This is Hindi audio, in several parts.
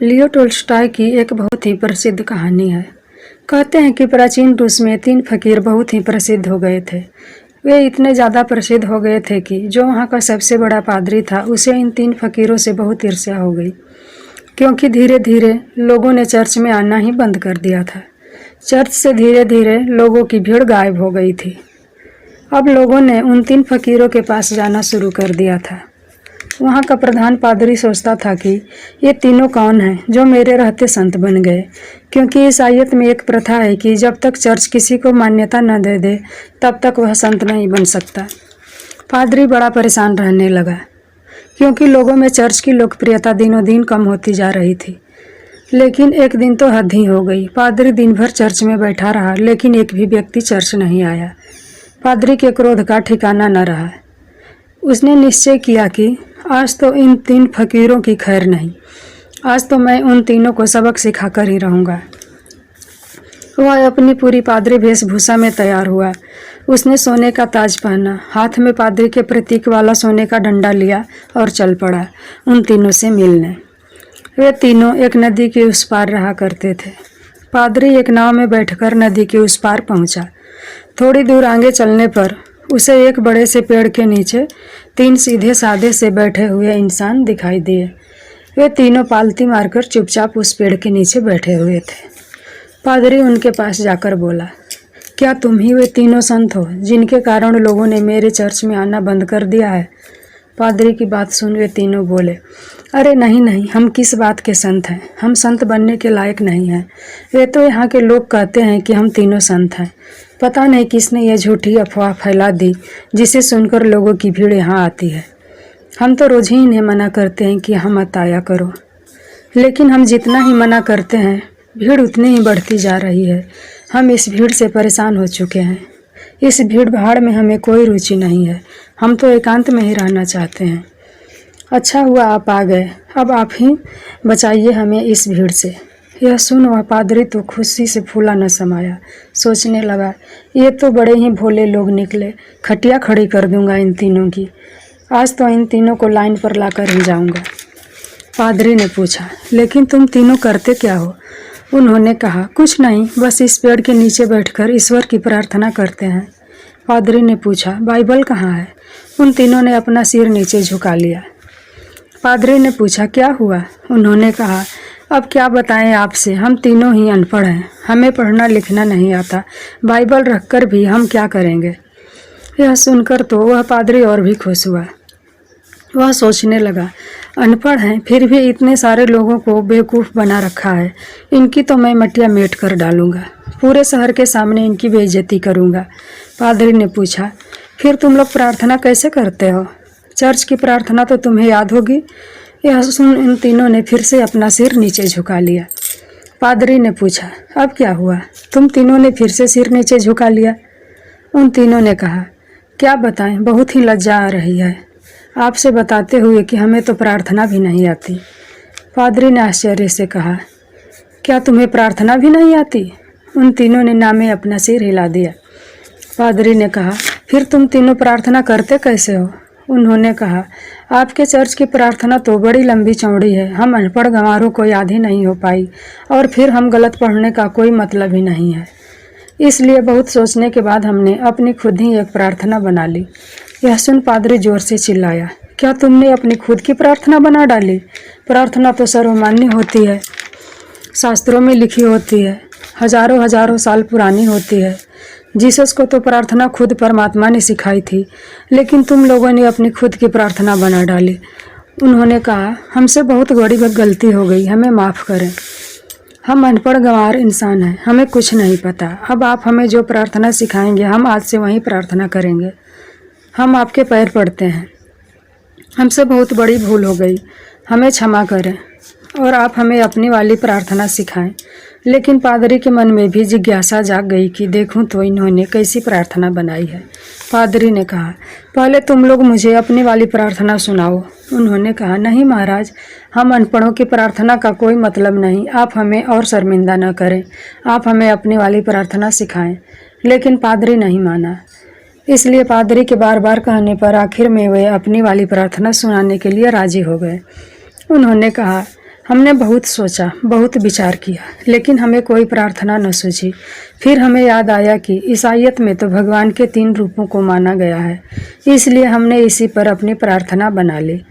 लियो टोल्स्टॉय की एक बहुत ही प्रसिद्ध कहानी है। कहते हैं कि प्राचीन रूस में 3 फकीर बहुत ही प्रसिद्ध हो गए थे। वे इतने ज़्यादा प्रसिद्ध हो गए थे कि जो वहाँ का सबसे बड़ा पादरी था उसे इन 3 फकीरों से बहुत ईर्ष्या हो गई, क्योंकि धीरे धीरे लोगों ने चर्च में आना ही बंद कर दिया था। चर्च से धीरे धीरे लोगों की भीड़ गायब हो गई थी। अब लोगों ने उन 3 फकीरों के पास जाना शुरू कर दिया था। वहाँ का प्रधान पादरी सोचता था कि ये तीनों कौन हैं जो मेरे रहते संत बन गए, क्योंकि ईसाईयत में एक प्रथा है कि जब तक चर्च किसी को मान्यता न दे दे तब तक वह संत नहीं बन सकता। पादरी बड़ा परेशान रहने लगा, क्योंकि लोगों में चर्च की लोकप्रियता दिनों दिन कम होती जा रही थी। लेकिन एक दिन तो हद ही हो गई। पादरी दिन भर चर्च में बैठा रहा, लेकिन एक भी व्यक्ति चर्च नहीं आया। पादरी के क्रोध का ठिकाना न रहा। उसने निश्चय किया कि आज तो इन 3 फकीरों की खैर नहीं, आज तो मैं उन तीनों को सबक सिखाकर ही रहूँगा। वह अपनी पूरी पादरी वेशभूषा में तैयार हुआ। उसने सोने का ताज पहना, हाथ में पादरी के प्रतीक वाला सोने का डंडा लिया और चल पड़ा उन तीनों से मिलने। वे तीनों एक नदी के उस पार रहा करते थे। पादरी एक नाव में बैठकर नदी के उस पार पहुंचा। थोड़ी दूर आगे चलने पर उसे एक बड़े से पेड़ के नीचे 3 सीधे साधे से बैठे हुए इंसान दिखाई दिए। वे तीनों पालती मारकर चुपचाप उस पेड़ के नीचे बैठे हुए थे। पादरी उनके पास जाकर बोला, क्या तुम ही वे तीनों संत हो जिनके कारण लोगों ने मेरे चर्च में आना बंद कर दिया है? पादरी की बात सुन वे तीनों बोले, अरे नहीं नहीं, हम किस बात के संत हैं, हम संत बनने के लायक नहीं हैं। वे तो यहाँ के लोग कहते हैं कि हम तीनों संत हैं। पता नहीं किसने यह झूठी अफवाह फैला दी, जिसे सुनकर लोगों की भीड़ यहाँ आती है। हम तो रोज ही इन्हें मना करते हैं कि हम मत आया करो, लेकिन हम जितना ही मना करते हैं भीड़ उतनी ही बढ़ती जा रही है। हम इस भीड़ से परेशान हो चुके हैं। इस भीड़ भाड़ में हमें कोई रुचि नहीं है। हम तो एकांत में ही रहना चाहते हैं। अच्छा हुआ आप आ गए, अब आप ही बचाइए हमें इस भीड़ से। यह सुन वह पादरी तो खुशी से फूला न समाया। सोचने लगा, ये तो बड़े ही भोले लोग निकले, खटिया खड़ी कर दूंगा इन तीनों की। आज तो इन तीनों को लाइन पर लाकर ही जाऊंगा। पादरी ने पूछा, लेकिन तुम तीनों करते क्या हो? उन्होंने कहा, कुछ नहीं, बस इस पेड़ के नीचे बैठकर ईश्वर की प्रार्थना करते हैं। पादरी ने पूछा, बाइबल कहाँ है? उन तीनों ने अपना सिर नीचे झुका लिया। पादरी ने पूछा, क्या हुआ? उन्होंने कहा, अब क्या बताएं आपसे, हम तीनों ही अनपढ़ हैं, हमें पढ़ना लिखना नहीं आता, बाइबल रखकर भी हम क्या करेंगे? यह सुनकर तो वह पादरी और भी खुश हुआ। वह सोचने लगा, अनपढ़ हैं फिर भी इतने सारे लोगों को बेवकूफ़ बना रखा है, इनकी तो मैं मटिया मेट कर डालूंगा, पूरे शहर के सामने इनकी बेइज्जती करूंगा। पादरी ने पूछा, फिर तुम लोग प्रार्थना कैसे करते हो? चर्च की प्रार्थना तो तुम्हें याद होगी। यह सुन इन तीनों ने फिर से अपना सिर नीचे झुका लिया। पादरी ने पूछा, अब क्या हुआ? तुम तीनों ने फिर से सिर नीचे झुका लिया। उन तीनों ने कहा, क्या बताएं, बहुत ही लज्जा आ रही है आपसे बताते हुए कि हमें तो प्रार्थना भी नहीं आती। पादरी ने आश्चर्य से कहा, क्या तुम्हें प्रार्थना भी नहीं आती? उन तीनों ने नामे अपना सिर हिला दिया। पादरी ने कहा, फिर तुम तीनों प्रार्थना करते कैसे हो? उन्होंने कहा, आपके चर्च की प्रार्थना तो बड़ी लंबी चौड़ी है, हम अनपढ़ गंवारों को याद ही नहीं हो पाई, और फिर हम गलत पढ़ने का कोई मतलब ही नहीं है। इसलिए बहुत सोचने के बाद हमने अपनी खुद ही एक प्रार्थना बना ली। यह सुन पादरी जोर से चिल्लाया, क्या तुमने अपनी खुद की प्रार्थना बना डाली? प्रार्थना तो सर्वमान्य होती है, शास्त्रों में लिखी होती है, हजारों हजारों साल पुरानी होती है। जीसस को तो प्रार्थना खुद परमात्मा ने सिखाई थी, लेकिन तुम लोगों ने अपनी खुद की प्रार्थना बना डाली। उन्होंने कहा, हमसे बहुत बड़ी गलती हो गई, हमें माफ़ करें। हम अनपढ़ गंवार इंसान हैं, हमें कुछ नहीं पता। अब आप हमें जो प्रार्थना सिखाएंगे हम आज से वहीं प्रार्थना करेंगे। हम आपके पैर पड़ते हैं, हमसे बहुत बड़ी भूल हो गई, हमें क्षमा करें और आप हमें अपनी वाली प्रार्थना सिखाएं। लेकिन पादरी के मन में भी जिज्ञासा जाग गई कि देखूं तो इन्होंने कैसी प्रार्थना बनाई है। पादरी ने कहा, पहले तुम लोग मुझे अपनी वाली प्रार्थना सुनाओ। उन्होंने कहा, नहीं महाराज, हम अनपढ़ों की प्रार्थना का कोई मतलब नहीं, आप हमें और शर्मिंदा न करें, आप हमें अपनी वाली प्रार्थना सिखाएं। लेकिन पादरी नहीं माना। इसलिए पादरी के बार बार कहने पर आखिर में वे अपनी वाली प्रार्थना सुनाने के लिए राजी हो गए। उन्होंने कहा, हमने बहुत सोचा, बहुत विचार किया, लेकिन हमें कोई प्रार्थना न सूझी। फिर हमें याद आया कि ईसाइयत में तो भगवान के 3 रूपों को माना गया है, इसलिए हमने इसी पर अपनी प्रार्थना बना ली।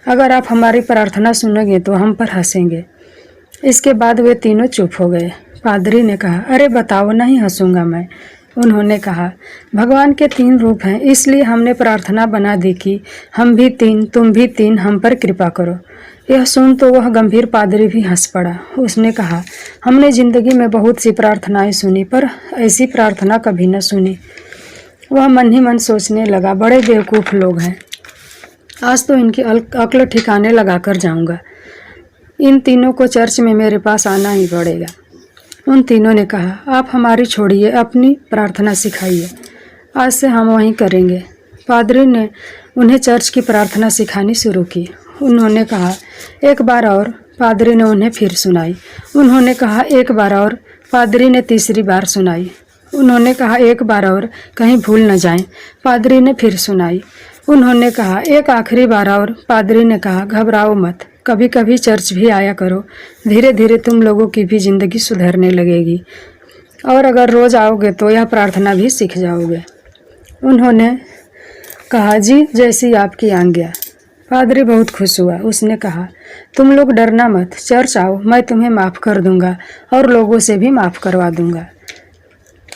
अगर आप हमारी प्रार्थना सुनोगे तो हम पर हंसेंगे। इसके बाद वे तीनों चुप हो गए। पादरी ने कहा, अरे बताओ, नहीं हंसूंगा मैं। उन्होंने कहा, भगवान के 3 रूप हैं, इसलिए हमने प्रार्थना बना दी कि हम भी 3, तुम भी 3, हम पर कृपा करो। यह सुन तो वह गंभीर पादरी भी हंस पड़ा। उसने कहा, हमने जिंदगी में बहुत सी प्रार्थनाएं सुनी, पर ऐसी प्रार्थना कभी न सुनी। वह मन ही मन सोचने लगा, बड़े बेवकूफ़ लोग हैं, आज तो इनकी अक्ल ठिकाने लगा कर जाऊंगा। इन तीनों को चर्च में मेरे पास आना ही पड़ेगा। उन तीनों ने कहा, आप हमारी छोड़िए, अपनी प्रार्थना सिखाइए, आज से हम वहीं करेंगे। पादरी ने उन्हें चर्च की प्रार्थना सिखानी शुरू की। उन्होंने कहा, एक बार और। पादरी ने उन्हें फिर सुनाई। उन्होंने कहा, एक बार और। पादरी ने तीसरी बार सुनाई। उन्होंने कहा, एक बार और, कहीं भूल न जाएं। पादरी ने फिर सुनाई। उन्होंने कहा, एक आखिरी बार और। पादरी ने कहा, घबराओ मत, कभी कभी चर्च भी आया करो, धीरे धीरे तुम लोगों की भी जिंदगी सुधरने लगेगी, और अगर रोज आओगे तो यह प्रार्थना भी सीख जाओगे। उन्होंने कहा, जी जैसी आपकी आज्ञा। पादरी बहुत खुश हुआ। उसने कहा, तुम लोग डरना मत, चर्च आओ, मैं तुम्हें माफ़ कर दूंगा और लोगों से भी माफ़ करवा दूंगा।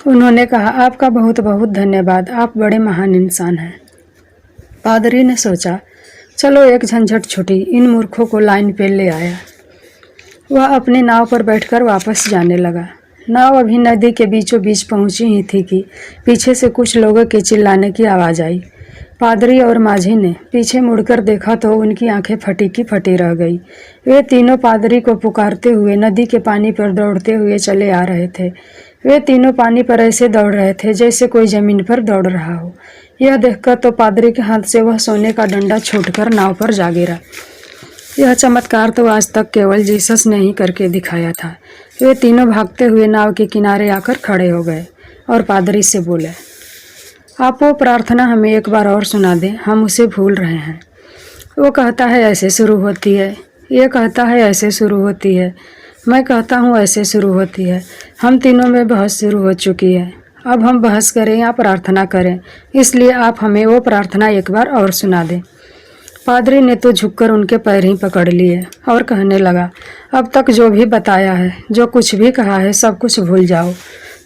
उन्होंने कहा, आपका बहुत बहुत धन्यवाद, आप बड़े महान इंसान हैं। पादरी ने सोचा, चलो एक झंझट छुटी, इन मूर्खों को लाइन पे ले आया। वह अपनी नाव पर बैठकर वापस जाने लगा। नाव अभी नदी के बीचों बीच पहुंची ही थी कि पीछे से कुछ लोगों के चिल्लाने की आवाज़ आई। पादरी और माझी ने पीछे मुड़कर देखा तो उनकी आंखें फटी की फटी रह गई। वे तीनों पादरी को पुकारते हुए नदी के पानी पर दौड़ते हुए चले आ रहे थे। वे तीनों पानी पर ऐसे दौड़ रहे थे जैसे कोई जमीन पर दौड़ रहा हो। यह देखकर तो पादरी के हाथ से वह सोने का डंडा छूटकर नाव पर जा गिरा। यह चमत्कार तो आज तक केवल जीसस ने ही करके दिखाया था। वे तीनों भागते हुए नाव के किनारे आकर खड़े हो गए और पादरी से बोले, आप वो प्रार्थना हमें एक बार और सुना दें, हम उसे भूल रहे हैं। वो कहता है ऐसे शुरू होती है, ये कहता है ऐसे शुरू होती है, मैं कहता हूँ ऐसे शुरू होती है। हम तीनों में बहस शुरू हो चुकी है। अब हम बहस करें या प्रार्थना करें, इसलिए आप हमें वो प्रार्थना एक बार और सुना दें। पादरी ने तो झुककर उनके पैर ही पकड़ लिए और कहने लगा, अब तक जो भी बताया है, जो कुछ भी कहा है, सब कुछ भूल जाओ।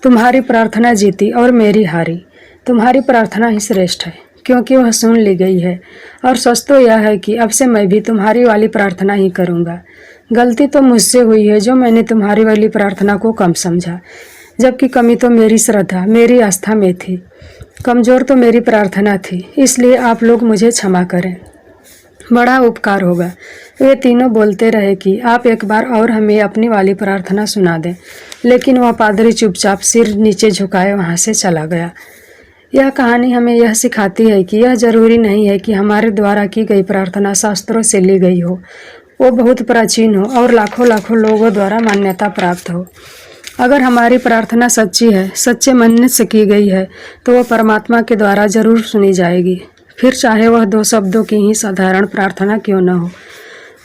तुम्हारी प्रार्थना जीती और मेरी हारी। तुम्हारी प्रार्थना ही श्रेष्ठ है, क्योंकि वह सुन ली गई है, और सच तो यह है कि अब से मैं भी तुम्हारी वाली प्रार्थना ही करूँगा। गलती तो मुझसे हुई है जो मैंने तुम्हारी वाली प्रार्थना को कम समझा, जबकि कमी तो मेरी श्रद्धा, मेरी आस्था में थी, कमज़ोर तो मेरी प्रार्थना थी, इसलिए आप लोग मुझे क्षमा करें, बड़ा उपकार होगा। वे तीनों बोलते रहे कि आप एक बार और हमें अपनी वाली प्रार्थना सुना दें, लेकिन वह पादरी चुपचाप सिर नीचे झुकाए वहाँ से चला गया। यह कहानी हमें यह सिखाती है कि यह जरूरी नहीं है कि हमारे द्वारा की गई प्रार्थना शास्त्रों से ली गई हो, वो बहुत प्राचीन हो और लाखों लाखों लोगों द्वारा मान्यता प्राप्त हो। अगर हमारी प्रार्थना सच्ची है, सच्चे मन से की गई है, तो वह परमात्मा के द्वारा जरूर सुनी जाएगी, फिर चाहे वह 2 शब्दों की ही साधारण प्रार्थना क्यों न हो।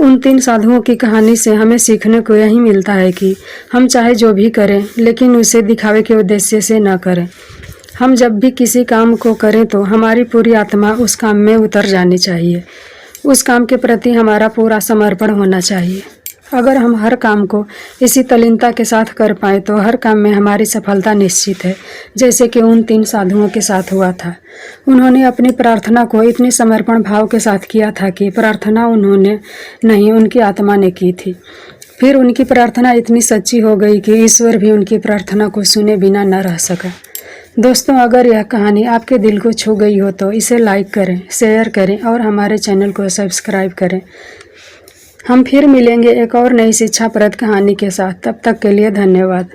उन 3 साधुओं की कहानी से हमें सीखने को यही मिलता है कि हम चाहे जो भी करें, लेकिन उसे दिखावे के उद्देश्य से न करें। हम जब भी किसी काम को करें तो हमारी पूरी आत्मा उस काम में उतर जानी चाहिए, उस काम के प्रति हमारा पूरा समर्पण होना चाहिए। अगर हम हर काम को इसी तल्लीनता के साथ कर पाएँ तो हर काम में हमारी सफलता निश्चित है, जैसे कि उन 3 साधुओं के साथ हुआ था। उन्होंने अपनी प्रार्थना को इतने समर्पण भाव के साथ किया था कि प्रार्थना उन्होंने नहीं, उनकी आत्मा ने की थी। फिर उनकी प्रार्थना इतनी सच्ची हो गई कि ईश्वर भी उनकी प्रार्थना को सुने बिना न रह सका। दोस्तों, अगर यह कहानी आपके दिल को छू गई हो तो इसे लाइक करें, शेयर करें और हमारे चैनल को सब्सक्राइब करें। हम फिर मिलेंगे एक और नई शिक्षाप्रद कहानी के साथ। तब तक के लिए धन्यवाद।